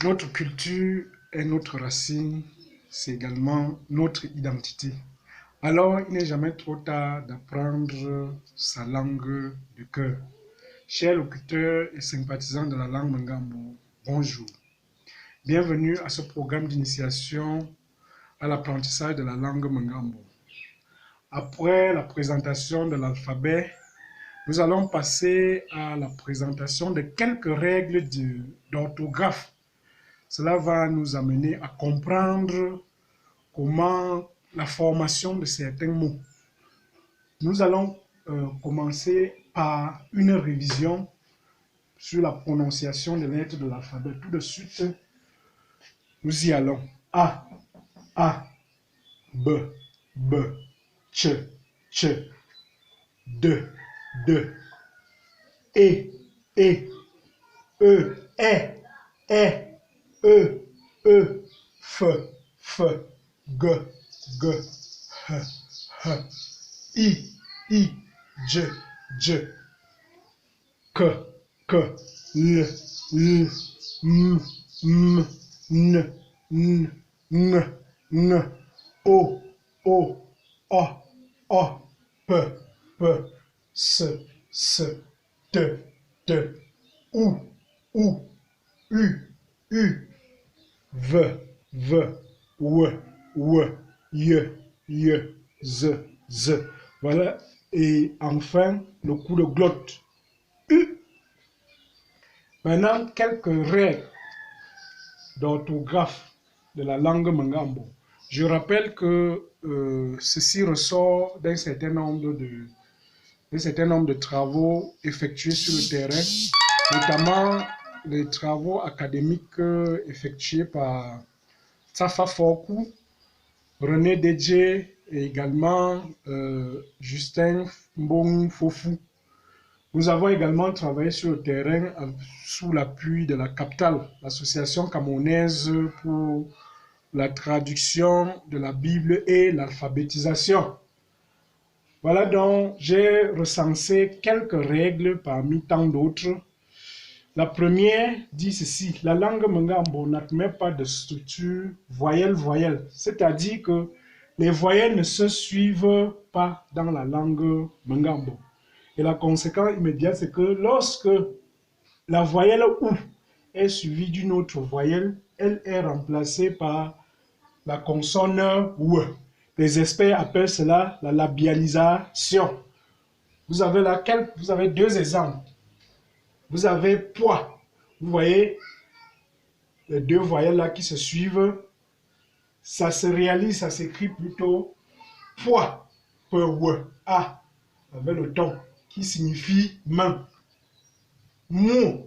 Notre culture est notre racine, c'est également notre identité. Alors, il n'est jamais trop tard d'apprendre sa langue de cœur. Chers locuteurs et sympathisants de la langue Mangambo, bonjour. Bienvenue à ce programme d'initiation à l'apprentissage de la langue Mangambo. Après la présentation de l'alphabet, nous allons passer à la présentation de quelques règles d'orthographe. Cela va nous amener à comprendre comment la formation de certains mots. Nous allons commencer par une révision sur la prononciation des lettres de l'alphabet. Tout de suite, nous y allons. A, B, B, Ch, D, E, E, F, G, H, I, J, K, L, M, N, O, A, P, S, T, U, V, W, Y, Z. Voilà. Et enfin, le coup de glotte. U. Maintenant, quelques règles d'orthographe de la langue Mangambo. Je rappelle que ceci ressort d'un certain nombre de travaux effectués sur le terrain, notamment les travaux académiques effectués par Tsafa Forkou, René Dédje et également Justin Mbong Fofou. Nous avons également travaillé sur le terrain sous l'appui de la CAPTAL, l'Association camerounaise pour la traduction de la Bible et l'alphabétisation. Voilà donc, j'ai recensé quelques règles parmi tant d'autres. La première dit ceci: la langue Mangambo n'admet pas de structure voyelle-voyelle, c'est-à-dire que les voyelles ne se suivent pas dans la langue Mangambo. Et la conséquence immédiate, c'est que lorsque la voyelle OU est suivie d'une autre voyelle, elle est remplacée par la consonne OUE. Les experts appellent cela la labialisation. Vous avez deux exemples. Vous avez poids. Vous voyez les deux voyelles là qui se suivent. Ça se réalise, ça s'écrit plutôt poids, A, avec le ton, qui signifie main. Mou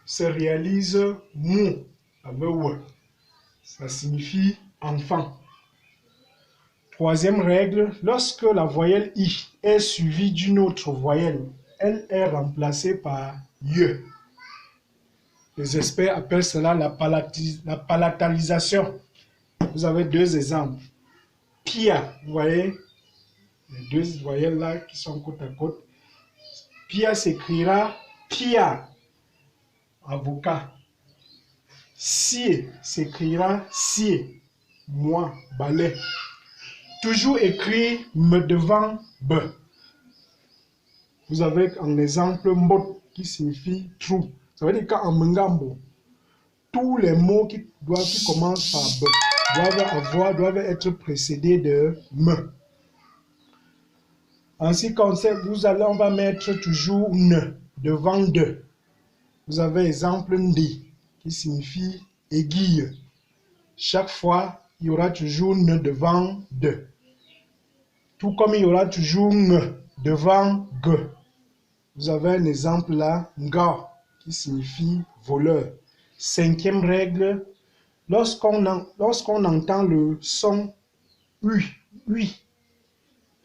se réalise mou, avec we. Ça signifie enfant. Troisième règle, lorsque la voyelle I est suivie d'une autre voyelle, elle est remplacée par ye. Les experts appellent cela la palatalisation. Vous avez deux exemples. Pia, vous voyez, les deux voyelles là qui sont côte à côte. Pia s'écrira Pia, avocat. Sie s'écrira Sie, moi, balai. Toujours écrit me devant be. Vous avez un exemple mbot qui signifie trou. Ça veut dire qu'en Mangambo, tous les mots qui commencent par be doivent être précédés de me. En ce qui concerne, on va mettre toujours ne devant de. Vous avez exemple ndi qui signifie aiguille. Chaque fois, il y aura toujours ne devant de. Tout comme il y aura toujours nge devant ge. Vous avez un exemple là, nga, qui signifie voleur. Cinquième règle, lorsqu'on entend le son oui,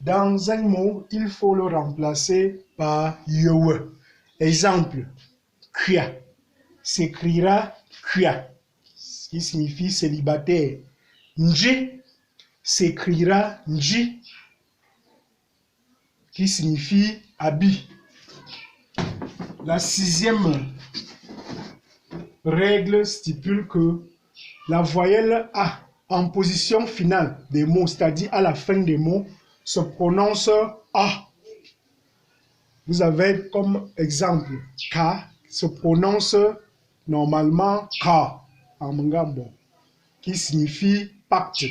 dans un mot, il faut le remplacer par yewe. Exemple, kuya s'écrira kuya, qui signifie célibataire. Nji s'écrira nji, qui signifie habit. La sixième règle stipule que la voyelle A en position finale des mots, c'est-à-dire à la fin des mots, se prononce A. Vous avez comme exemple K se prononce normalement K en Ngambo, qui signifie pacte.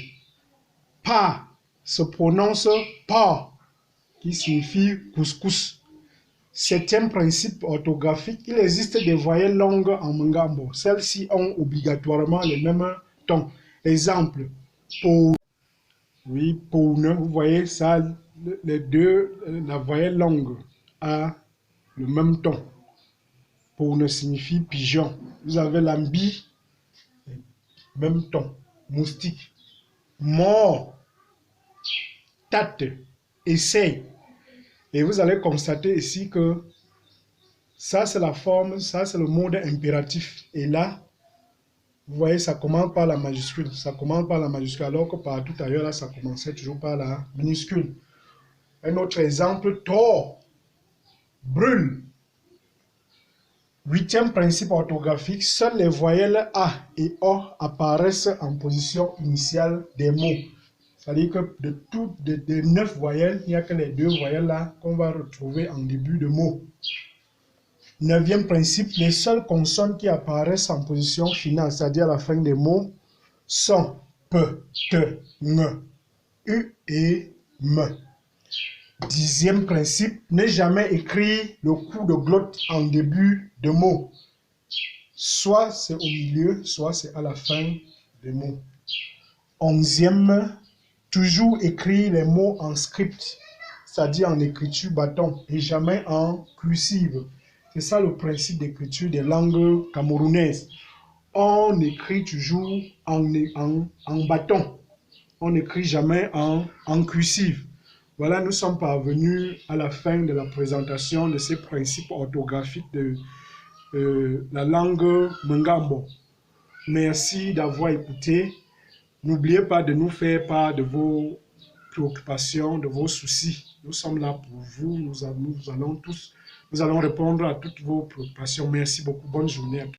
Pa se prononce Pa, qui signifie couscous. Septième principe orthographique, il existe des voyelles longues en Ngambo. Celles-ci ont obligatoirement le même ton. Exemple, pour, oui, pour, vous voyez ça, les deux, la voyelle longue a le même ton. Pour ne signifie pigeon. Vous avez l'ambi, même ton. Moustique. Mort. Tate. Essaye. Et vous allez constater ici que ça c'est la forme, ça c'est le mode impératif. Et là, vous voyez, ça commence par la majuscule. Ça commence par la majuscule, alors que partout ailleurs, là, ça commençait toujours par la minuscule. Un autre exemple, tord. Brûle. Huitième principe orthographique, seules les voyelles A et O apparaissent en position initiale des mots. C'est-à-dire que des 9 voyelles, il n'y a que les 2 voyelles là qu'on va retrouver en début de mot. Neuvième principe, les seules consonnes qui apparaissent en position finale, c'est-à-dire à la fin des mots, sont P, T, N, U et M. Dixième principe, ne jamais écrire le coup de glotte en début de mot. Soit c'est au milieu, soit c'est à la fin des mots. Onzième, toujours écrire les mots en script, c'est-à-dire en écriture bâton et jamais en cursive. C'est ça le principe d'écriture des langues camerounaises. On écrit toujours en bâton. On n'écrit jamais en cursive. Voilà, nous sommes parvenus à la fin de la présentation de ces principes orthographiques de la langue Ngambo. Merci d'avoir écouté. N'oubliez pas de nous faire part de vos préoccupations, de vos soucis. Nous sommes là pour vous. Nous allons répondre à toutes vos préoccupations. Merci beaucoup. Bonne journée à tous.